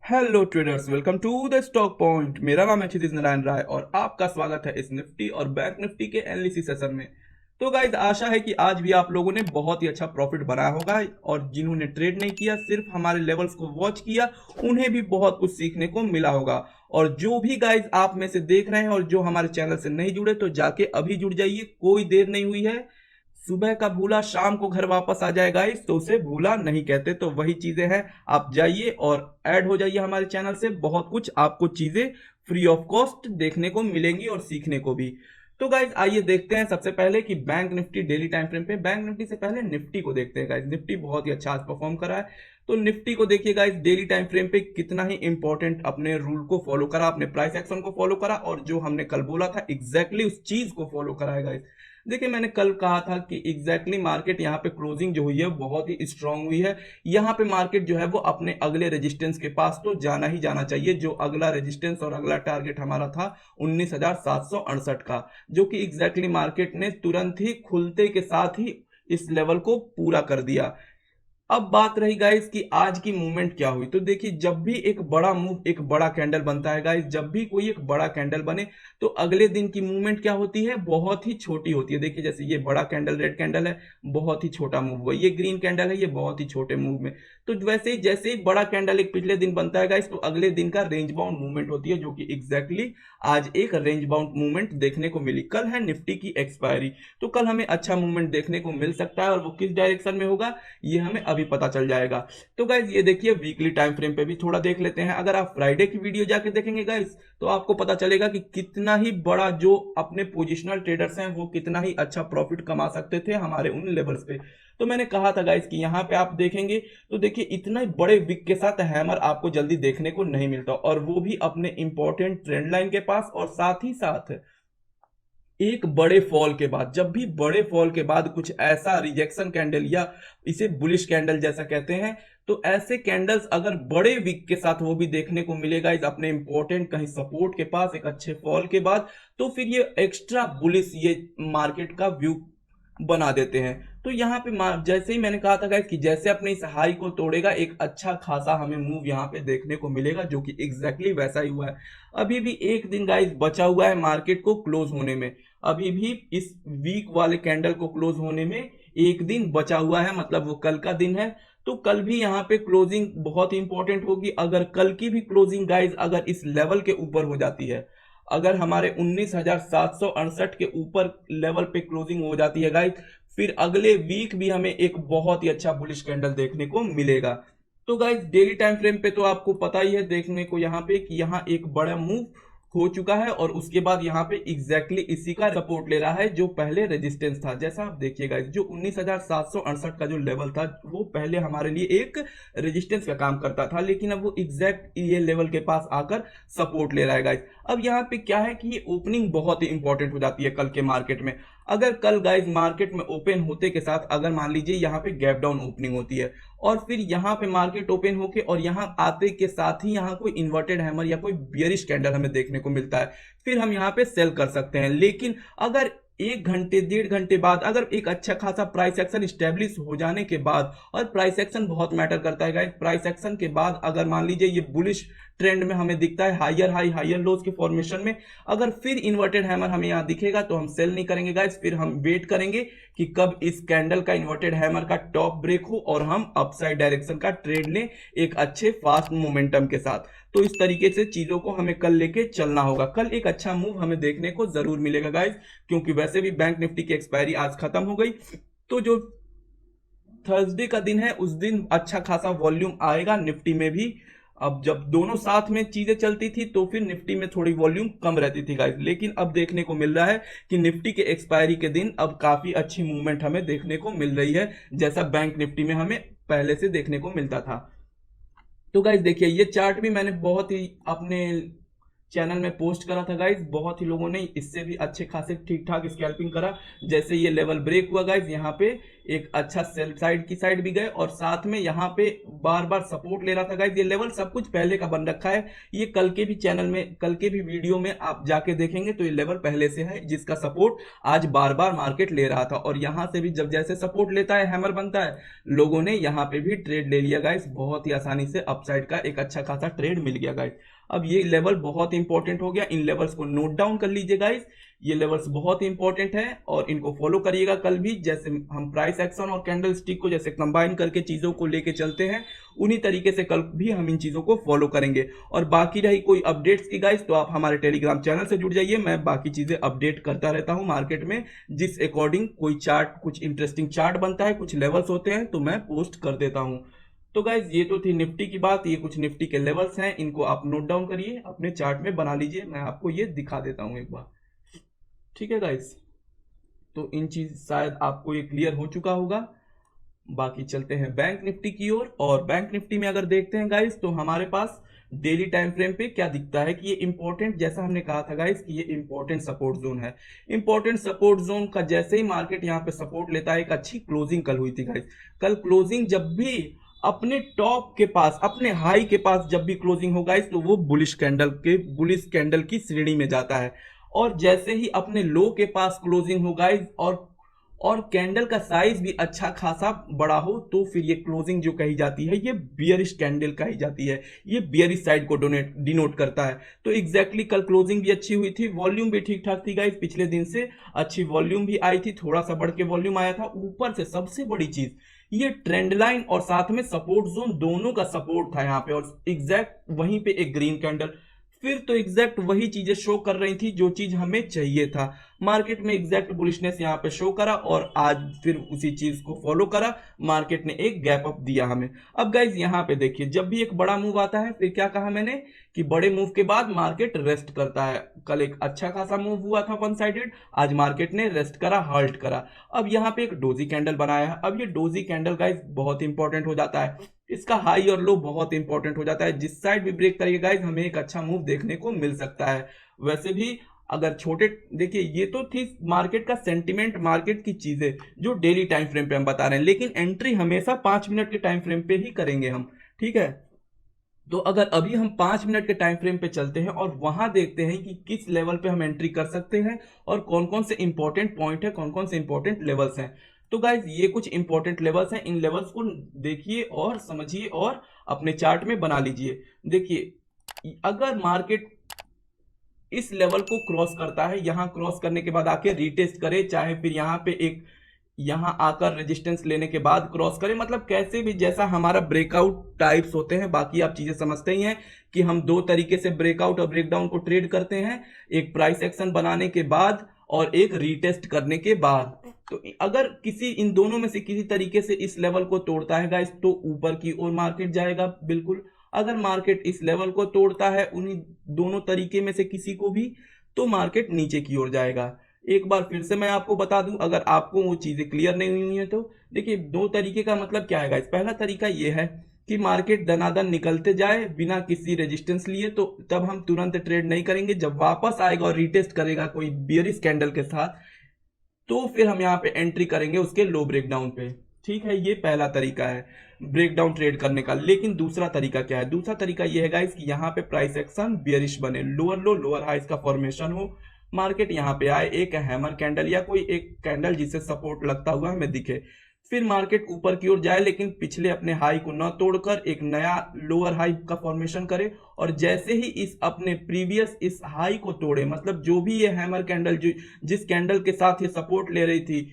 Hello traders, welcome to the stock point. मेरा नाम है क्षितिज नारायण राय और आपका स्वागत है इस निफ्टी और बैंक निफ्टी के एनालिसिस सेशन में। तो गाइज, आशा है कि आज भी आप लोगों ने बहुत ही अच्छा प्रॉफिट बनाया होगा और जिन्होंने ट्रेड नहीं किया, सिर्फ हमारे लेवल्स को वॉच किया, उन्हें भी बहुत कुछ सीखने को मिला होगा। और जो भी गाइज आप में से देख रहे हैं और जो हमारे चैनल से नहीं जुड़े, तो जाके अभी जुड़ जाइए, कोई देर नहीं हुई है। सुबह का भूला शाम को घर वापस आ जाएगा, इस तो उसे भूला नहीं कहते। तो वही चीजें हैं, आप जाइए और ऐड हो जाइए हमारे चैनल से। बहुत कुछ आपको चीजें फ्री ऑफ कॉस्ट देखने को मिलेंगी और सीखने को भी। तो गाइज आइए देखते हैं सबसे पहले कि bank Nifty daily time frame पे। बैंक निफ्टी से पहले निफ्टी को देखते हैं गाइज। निफ्टी बहुत ही अच्छा आज परफॉर्म करा है। तो निफ्टी को देखिए गाइज, डेली टाइम फ्रेम पे कितना ही इंपॉर्टेंट अपने रूल को फॉलो करा, अपने प्राइस एक्शन को फॉलो करा और जो हमने कल बोला था एग्जैक्टली उस चीज को फॉलो करा है गाइज। देखिए, मैंने कल कहा था कि एग्जैक्टली मार्केट यहाँ पे क्लोजिंग जो हुई है बहुत ही स्ट्रांग हुई है। यहाँ पे मार्केट जो है वो अपने अगले रेजिस्टेंस के पास तो जाना ही जाना चाहिए। जो अगला रेजिस्टेंस और अगला टारगेट हमारा था 19,768 का, जो कि एग्जैक्टली मार्केट ने तुरंत ही खुलते के साथ ही इस लेवल को पूरा कर दिया। अब बात रही गाइस कि आज की मूवमेंट क्या हुई। तो देखिए, जब भी एक बड़ा मूव, एक बड़ा कैंडल बनता है गाइस, जब भी कोई एक बड़ा कैंडल बने तो अगले दिन की मूवमेंट क्या होती है, बहुत ही छोटी होती है। देखिए, जैसे ये बड़ा कैंडल रेड कैंडल है, बहुत ही छोटा मूव हुआ। ये ग्रीन कैंडल है, ये बहुत ही छोटे मूव में। तो वैसे ही जैसे ही बड़ा कैंडल एक पिछले दिन बनता है गाइस, तो अगले दिन का रेंज बाउंड मूवमेंट होती है, जो कि एग्जैक्टली आज एक रेंज बाउंड मूवमेंट देखने को मिली। कल है निफ्टी की एक्सपायरी, तो कल हमें अच्छा मूवमेंट देखने को मिल सकता है और वो किस डायरेक्शन में होगा ये हमें अभी पता चल जाएगा। तो गाइज ये देखिए, वीकली टाइम फ्रेम पे भी थोड़ा देख लेते हैं। अगर आप फ्राइडे की वीडियो जाके देखेंगे गाइज, तो आपको पता चलेगा कि कितना ही बड़ा जो अपने पोजिशनल ट्रेडर्स हैं वो कितना ही अच्छा प्रॉफिट कमा सकते थे हमारे उन लेवल्स पे। तो मैंने कहा था गाइज कि यहाँ पे आप देखेंगे तो देखिए, इतने बड़े विक के साथ हैमर आपको जल्दी देखने को नहीं मिलता, और वो भी अपने इंपॉर्टेंट ट्रेंड लाइन के पास, और साथ ही साथ एक बड़े फॉल के बाद। जब भी बड़े फॉल के बाद कुछ ऐसा रिजेक्शन कैंडल या इसे बुलिश कैंडल जैसा कहते हैं, तो ऐसे कैंडल्स अगर बड़े वीक के साथ वो भी देखने को मिलेगा इस अपने इंपॉर्टेंट कहीं सपोर्ट के पास एक अच्छे फॉल के बाद, तो फिर ये एक्स्ट्रा बुलिश ये मार्केट का व्यू बना देते हैं। तो यहाँ पे जैसे ही मैंने कहा था गाइस कि जैसे अपने इस हाई को तोड़ेगा, एक अच्छा खासा हमें मूव यहाँ पे देखने को मिलेगा, जो कि एग्जैक्टली वैसा ही हुआ है। अभी भी एक दिन गाइस बचा हुआ है मार्केट को क्लोज होने में। अभी भी इस वीक वाले कैंडल को क्लोज होने में एक दिन बचा हुआ है, मतलब वो कल का दिन है। तो कल भी यहाँ पे क्लोजिंग बहुत ही इंपॉर्टेंट होगी। अगर कल की भी क्लोजिंग गाइस अगर इस लेवल के ऊपर हो जाती है, अगर हमारे 19,768 के ऊपर लेवल पे क्लोजिंग हो जाती है गाइस, फिर अगले वीक भी हमें एक बहुत ही अच्छा बुलिश कैंडल देखने को मिलेगा। तो गाइस डेली टाइम फ्रेम पे तो आपको पता ही है देखने को यहाँ पे कि यहाँ एक बड़ा मूव हो चुका है और उसके बाद यहाँ पे एग्जैक्टली इसी का सपोर्ट ले रहा है जो पहले रेजिस्टेंस था। जैसा आप देखिएगा, जो 19,768 का जो लेवल था वो पहले हमारे लिए एक रेजिस्टेंस का काम करता था, लेकिन अब वो एग्जैक्ट ये लेवल के पास आकर सपोर्ट ले रहा है गाइस। अब यहाँ पे क्या है कि ये ओपनिंग बहुत ही इंपॉर्टेंट हो जाती है कल के मार्केट में। अगर कल गाइस मार्केट में ओपन होते के साथ अगर मान लीजिए यहाँ पे गैप डाउन ओपनिंग होती है और फिर यहाँ पे मार्केट ओपन होके और यहाँ आते के साथ ही यहाँ कोई इन्वर्टेड हैमर या कोई बियरिश कैंडल हमें देखने को मिलता है, फिर हम यहाँ पे सेल कर सकते हैं। लेकिन अगर 1 घंटे 1.5 घंटे बाद अगर एक अच्छा खासा प्राइस एक्शन स्टेब्लिश हो जाने के बाद, और प्राइस एक्शन बहुत मैटर करता है गाइस, प्राइस एक्शन के बाद अगर मान लीजिए ये बुलिश ट्रेंड में हमें दिखता है हायर हाई हायर लोज के फॉर्मेशन में, अगर फिर इन्वर्टेड हैमर हमें यहाँ दिखेगा तो हम सेल नहीं करेंगे गाइस, फिर हम वेट करेंगे कि कब इस कैंडल का इन्वर्टेड हैमर का टॉप ब्रेक हो और हम अपसाइड डायरेक्शन का ट्रेड लें एक अच्छे फास्ट मोमेंटम के साथ। तो इस तरीके से चीजों को हमें कल लेके चलना होगा। कल एक अच्छा मूव हमें देखने को जरूर मिलेगा गाइस, क्योंकि वैसे भी बैंक निफ्टी की एक्सपायरी आज खत्म हो गई। तो जो थर्सडे का दिन है उस दिन अच्छा खासा वॉल्यूम आएगा निफ्टी में भी। अब जब दोनों साथ में चीजें चलती थी तो फिर निफ्टी में थोड़ी वॉल्यूम कम रहती थी गाइस, लेकिन अब देखने को मिल रहा है कि निफ्टी के एक्सपायरी के दिन अब काफी अच्छी मूवमेंट हमें देखने को मिल रही है, जैसा बैंक निफ्टी में हमें पहले से देखने को मिलता था। तो गाइज देखिए, ये चार्ट भी मैंने बहुत ही अपने चैनल में पोस्ट करा था गाइज, बहुत ही लोगों ने इससे भी अच्छे खासे ठीक ठाक स्कैल्पिंग करा। जैसे ये लेवल ब्रेक हुआ गाइज, यहाँ पे एक अच्छा सेल साइड की साइड भी गए और साथ में यहाँ पे बार बार सपोर्ट ले रहा था गाइस। ये लेवल सब कुछ पहले का बन रखा है, ये कल के भी चैनल में, कल के भी वीडियो में आप जाके देखेंगे तो ये लेवल पहले से है, जिसका सपोर्ट आज बार बार मार्केट ले रहा था। और यहाँ से भी जब जैसे सपोर्ट लेता है, हैमर बनता है, लोगों ने यहाँ पे भी ट्रेड ले लिया गाइस, बहुत ही आसानी से अपसाइड का एक अच्छा खासा ट्रेड मिल गया गाइस। अब ये लेवल बहुत इंपॉर्टेंट हो गया, इन लेवल्स को नोट डाउन कर लीजिए गाइस, ये लेवल्स बहुत इंपॉर्टेंट है और इनको फॉलो करिएगा। कल भी जैसे हम प्राइस एक्शन और कैंडल स्टिक को जैसे कंबाइन करके चीजों को लेके चलते हैं, उन्हीं तरीके से कल भी हम इन चीजों को फॉलो करेंगे। और बाकी रही कोई अपडेट्स की गाइस, तो आप हमारे टेलीग्राम चैनल से जुड़ जाइए, मैं बाकी चीजें अपडेट करता रहता हूं मार्केट में, जिस अकॉर्डिंग कोई चार्ट, कुछ इंटरेस्टिंग चार्ट बनता है, कुछ लेवल्स होते हैं तो मैं पोस्ट कर देता हूं। तो गाइज ये तो थी निफ्टी की बात, ये कुछ निफ्टी के लेवल्स हैं, इनको आप नोट डाउन करिए, अपने चार्ट में बना लीजिए, मैं आपको ये दिखा देता हूं एक बार, ठीक है गाइज। तो इन चीज शायद आपको ये क्लियर हो चुका होगा। बाकी चलते हैं बैंक निफ्टी की ओर, और बैंक निफ्टी में अगर देखते हैं गाइज तो हमारे पास डेली टाइम फ्रेम पे क्या दिखता है कि ये इंपॉर्टेंट, जैसा हमने कहा था गाइज कि ये इंपॉर्टेंट सपोर्ट जोन है। इंपॉर्टेंट सपोर्ट जोन का जैसे ही मार्केट यहाँ पे सपोर्ट लेता है, एक अच्छी क्लोजिंग कल हुई थी गाइज। कल क्लोजिंग जब भी अपने टॉप के पास, अपने हाई के पास जब भी क्लोजिंग हो गाइस, तो वो बुलिश कैंडल की श्रेणी में जाता है। और जैसे ही अपने लो के पास क्लोजिंग हो गाइस, और कैंडल का साइज भी अच्छा खासा बड़ा हो, तो फिर ये क्लोजिंग जो कही जाती है, ये बियरिश कैंडल कही जाती है, ये बियरिश साइड को डिनोट करता है। तो एग्जैक्टली कल क्लोजिंग भी अच्छी हुई थी, वॉल्यूम भी ठीक ठाक थी गाइस, पिछले दिन से अच्छी वॉल्यूम भी आई थी, थोड़ा सा बढ़ के वॉल्यूम आया था। ऊपर से सबसे बड़ी चीज, ये ट्रेंड लाइन और साथ में सपोर्ट जोन दोनों का सपोर्ट था यहाँ पे, और एग्जैक्ट वहीं पे एक ग्रीन कैंडल, फिर तो एग्जैक्ट वही चीजें शो कर रही थी जो चीज हमें चाहिए था। मार्केट में एग्जैक्ट बुलिशनेस यहाँ पे शो करा और आज फिर उसी चीज को फॉलो करा, मार्केट ने एक गैप अप दिया हमें। अब गाइज यहाँ पे देखिए, जब भी एक बड़ा मूव आता है, फिर क्या कहा मैंने कि बड़े मूव के बाद मार्केट रेस्ट करता है। कल एक अच्छा खासा मूव हुआ था वन साइडेड, आज मार्केट ने रेस्ट करा, हॉल्ट करा। अब यहाँ पे एक डोजी कैंडल बनाया है। अब ये डोजी कैंडल गाइज बहुत इंपॉर्टेंट हो जाता है, इसका हाई और लो बहुत इंपॉर्टेंट हो जाता है, जिस साइड भी ब्रेक करिए गाइज, हमें एक अच्छा मूव देखने को मिल सकता है। वैसे भी अगर छोटे, देखिए ये तो थी मार्केट का सेंटिमेंट, मार्केट की चीजें जो डेली टाइम फ्रेम पे हम बता रहे हैं, लेकिन एंट्री हमेशा 5 मिनट के टाइम फ्रेम पे ही करेंगे हम, ठीक है। तो अगर अभी हम 5 मिनट के टाइम फ्रेम पे चलते हैं और वहां देखते हैं कि किस लेवल पे हम एंट्री कर सकते हैं और कौन कौन से इंपॉर्टेंट पॉइंट है, कौन कौन से इंपॉर्टेंट लेवल्स हैं। तो गाइज ये कुछ इंपॉर्टेंट लेवल्स हैं, इन लेवल्स को देखिए और समझिए और अपने चार्ट में बना लीजिए। देखिए अगर मार्केट इस लेवल को क्रॉस करता है, यहां क्रॉस करने के बाद आके रीटेस्ट करे, चाहे फिर यहां पे एक, यहां आकर रेजिस्टेंस लेने के बाद क्रॉस करे, मतलब कैसे भी, जैसा हमारा ब्रेकआउट टाइप्स होते हैं, बाकी आप चीजें समझते ही हैं कि हम दो तरीके से ब्रेकआउट और ब्रेकडाउन को ट्रेड करते हैं, एक प्राइस एक्शन बनाने के बाद और एक रीटेस्ट करने के बाद। तो अगर किसी इन दोनों में से किसी तरीके से इस लेवल को तोड़ता है गाइस, तो ऊपर की ओर मार्केट जाएगा बिल्कुल। अगर मार्केट इस लेवल को तोड़ता है उन्हीं दोनों तरीके में से किसी को भी, तो मार्केट नीचे की ओर जाएगा। एक बार फिर से मैं आपको बता दूं, अगर आपको वो चीजें क्लियर नहीं हुई है तो देखिए, दो तरीके का मतलब क्या है गाइस। पहला तरीका ये है कि मार्केट दनादन निकलते जाए बिना किसी रेजिस्टेंस लिए, तो तब हम तुरंत ट्रेड नहीं करेंगे। जब वापस आएगा और रीटेस्ट करेगा कोई बियरिश कैंडल के साथ, तो फिर हम यहाँ पे एंट्री करेंगे उसके लो ब्रेकडाउन पे, ठीक है। ये पहला तरीका है ब्रेकडाउन ट्रेड करने का। लेकिन दूसरा तरीका क्या है? दूसरा तरीका ये है गाइस कि यहाँ पे प्राइस एक्शन बियरिश बने, लोअर लो लोअर हाइस का फॉर्मेशन हो, मार्केट यहाँ पे आए, एक हैमर कैंडल या कोई एक कैंडल जिसे सपोर्ट लगता हुआ हमें दिखे, फिर मार्केट ऊपर की ओर जाए, लेकिन पिछले अपने हाई को न तोड़कर एक नया लोअर हाई का फॉर्मेशन करे, और जैसे ही इस अपने प्रीवियस इस हाई को तोड़े, मतलब जो भी ये हैमर कैंडल जो जिस कैंडल के साथ ये सपोर्ट ले रही थी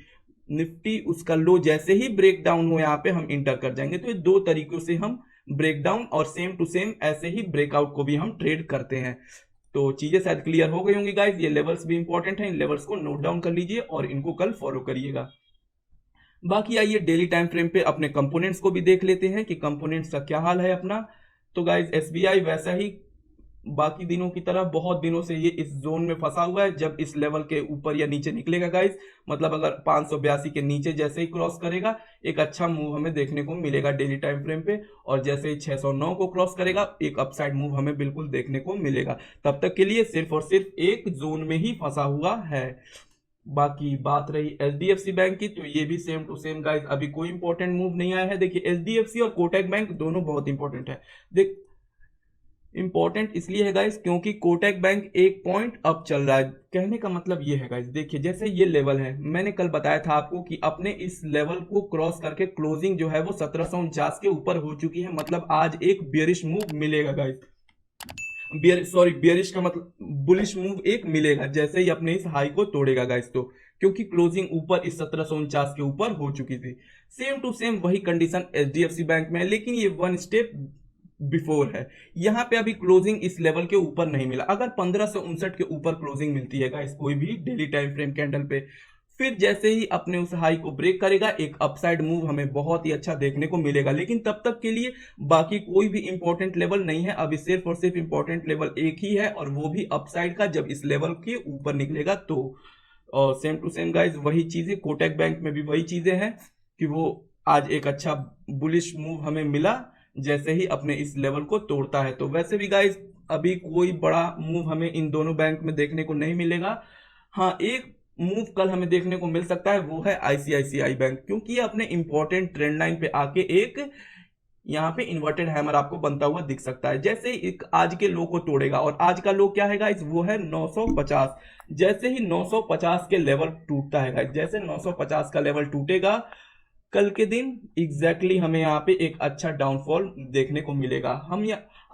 निफ्टी, उसका लो जैसे ही ब्रेक डाउन हो, यहाँ पे हम इंटर कर जाएंगे। तो ये दो तरीकों से हम ब्रेक डाउन और सेम टू सेम ऐसे ही ब्रेकआउट को भी हम ट्रेड करते हैं। तो चीजें शायद क्लियर हो गई होंगी गाइस। ये लेवल्स भी इंपॉर्टेंट हैं, इन लेवल्स को नोट डाउन कर लीजिए और इनको कल फॉलो करिएगा। बाकी आइए डेली टाइम फ्रेम पे अपने कंपोनेंट्स को भी देख लेते हैं कि कंपोनेंट्स का क्या हाल है अपना। तो गाइस एसबीआई वैसा ही बाकी दिनों की तरह बहुत दिनों से ये इस जोन में फंसा हुआ है। जब इस लेवल के ऊपर या नीचे निकलेगा गाइस, मतलब अगर 582 के नीचे जैसे ही क्रॉस करेगा, एक अच्छा मूव हमें देखने को मिलेगा डेली टाइम फ्रेम पे, और जैसे ही 609 को क्रॉस करेगा, एक अपसाइड मूव हमें बिल्कुल देखने को मिलेगा। तब तक के लिए सिर्फ और सिर्फ एक जोन में ही फंसा हुआ है। बाकी बात रही एचडीएफसी बैंक की, तो ये भी सेम टू सेम गाइस, अभी कोई इंपॉर्टेंट मूव नहीं आया है। देखिए एचडीएफसी और कोटक बैंक दोनों बहुत इंपॉर्टेंट है। देख इंपॉर्टेंट इसलिए है गाइस क्योंकि कोटक बैंक एक पॉइंट अप चल रहा है। कहने का मतलब ये है गाइस, देखिए जैसे ये लेवल है, मैंने कल बताया था आपको कि अपने इस लेवल को क्रॉस करके क्लोजिंग जो है वो 1749 के ऊपर हो चुकी है। मतलब आज एक बियरिश मूव मिलेगा गाइस, बियरिश का मतलब बुलिश मूव एक मिलेगा जैसे ही अपने इस हाई को तोड़ेगा गाइस। तो क्योंकि क्लोजिंग ऊपर इस 1749 के ऊपर हो चुकी थी। सेम टू सेम वही कंडीशन एचडीएफसी बैंक में है, लेकिन ये वन स्टेप बिफोर है। यहाँ पे अभी क्लोजिंग इस लेवल के ऊपर नहीं मिला। अगर 1559 के ऊपर क्लोजिंग मिलती है गाइस कोई भी डेली टाइम फ्रेम कैंडल पे, फिर जैसे ही अपने उस हाई को ब्रेक करेगा एक अपसाइड मूव हमें बहुत ही अच्छा देखने को मिलेगा। लेकिन तब तक के लिए बाकी कोई भी इंपॉर्टेंट लेवल नहीं है। अभी सिर्फ और सिर्फ इंपॉर्टेंट लेवल एक ही है, और वो भी अपसाइड का, जब इस लेवल के ऊपर निकलेगा तो। और सेम टू सेम गाइस वही चीजें कोटक बैंक में भी वही चीजें हैं कि वो आज एक अच्छा बुलिश मूव हमें मिला जैसे ही अपने इस लेवल को तोड़ता है। तो वैसे भी गाइस अभी कोई बड़ा मूव हमें इन दोनों बैंक में देखने को नहीं मिलेगा। हाँ एक मूव कल हमें देखने को मिल सकता है, वो है आईसीआईसीआई बैंक, क्योंकि ये अपने इंपॉर्टेंट ट्रेंड लाइन पे आके एक यहाँ पे इन्वर्टेड हैमर आपको बनता हुआ दिख सकता है। जैसे ही एक आज के लो को तोड़ेगा, और आज का लो क्या है गाइस, वो है 950। जैसे ही 950 के लेवल टूटता है गाइस, जैसे 950 का लेवल टूटेगा कल के दिन एग्जैक्टली हमें यहाँ पे एक अच्छा डाउनफॉल देखने को मिलेगा।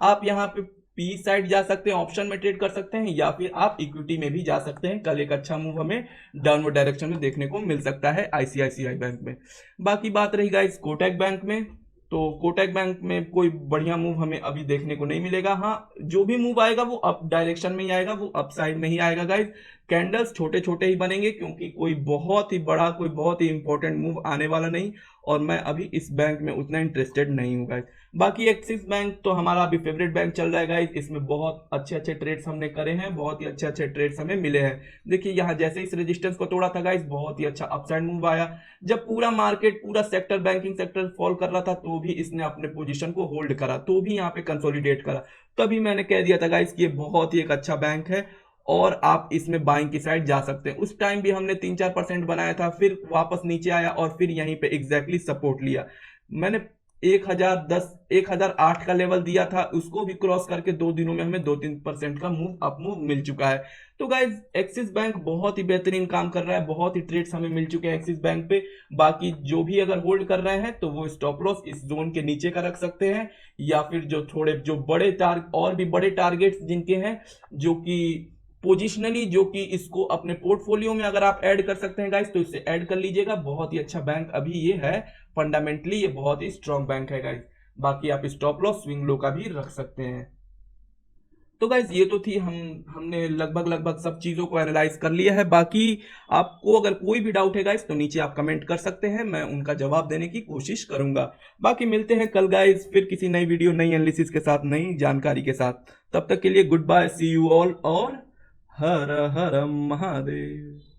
आप यहाँ पे पी साइड जा सकते हैं, ऑप्शन में ट्रेड कर सकते हैं, या फिर आप इक्विटी में भी जा सकते हैं। कल एक अच्छा मूव हमें डाउनवर्ड डायरेक्शन में देखने को मिल सकता है आईसीआईसीआई बैंक में। बाकी बात रही गाइस कोटक बैंक में, तो कोटक बैंक में कोई बढ़िया मूव हमें अभी देखने को नहीं मिलेगा। हाँ जो भी मूव आएगा वो अप डायरेक्शन में ही आएगा, वो अप साइड में ही आएगा गाइस। कैंडल्स छोटे छोटे ही बनेंगे क्योंकि कोई बहुत ही बड़ा, कोई बहुत ही इंपॉर्टेंट मूव आने वाला नहीं, और मैं अभी इस बैंक में उतना इंटरेस्टेड नहीं हूँ गाइस। बाकी एक्सिस बैंक तो हमारा अभी फेवरेट बैंक चल रहा है गाइस। इसमें बहुत अच्छे अच्छे ट्रेड्स हमने करे हैं, बहुत ही अच्छे अच्छे ट्रेड्स हमें मिले हैं। देखिए यहाँ जैसे इस रेजिस्टेंस को तोड़ा था गाइस, बहुत ही अच्छा अपसाइड मूव आया। जब पूरा मार्केट, पूरा सेक्टर, बैंकिंग सेक्टर फॉल कर रहा था, तो भी इसने अपने पोजीशन को होल्ड करा, तो भी यहाँ पे कंसोलिडेट करा। तभी मैंने कह दिया था गाइस कि ये बहुत ही एक अच्छा बैंक है और आप इसमें बाइंग की साइड जा सकते हैं। उस टाइम भी हमने 3-4% बनाया था, फिर वापस नीचे आया और फिर यहीं पे एग्जैक्टली सपोर्ट लिया। मैंने 1008 का लेवल दिया था, उसको भी क्रॉस करके 2 दिनों में हमें 2-3% का मूव मिल चुका है। तो गाइज एक्सिस बैंक बहुत ही बेहतरीन काम कर रहा है, बहुत ही ट्रेड्स हमें मिल चुके हैं एक्सिस बैंक पे। बाकी जो भी अगर होल्ड कर रहे हैं तो वो स्टॉप लॉस इस जोन के नीचे का रख सकते हैं, या फिर जो बड़े और भी बड़े टारगेट्स जिनके हैं, जो कि पोजिशनली, जो कि इसको अपने पोर्टफोलियो में अगर आप ऐड कर सकते हैं गाइस, तो इससे ऐड कर लीजिएगा। बहुत ही अच्छा बैंक अभी ये है, फंडामेंटली ये बहुत ही स्ट्रॉन्ग बैंक है गाइस। बाकी आप स्टॉप लॉस स्विंग लो का भी रख सकते हैं। तो गाइस ये तो थी, हमने लगभग सब चीजों को एनालाइज कर लिया है। बाकी आपको अगर कोई भी डाउट है गाइस तो नीचे आप कमेंट कर सकते हैं, मैं उनका जवाब देने की कोशिश करूंगा। बाकी मिलते हैं कल गाइस फिर किसी नई वीडियो, नई एनालिसिस के साथ, नई जानकारी के साथ। तब तक के लिए goodbye, see you all, और हर हर महादेव।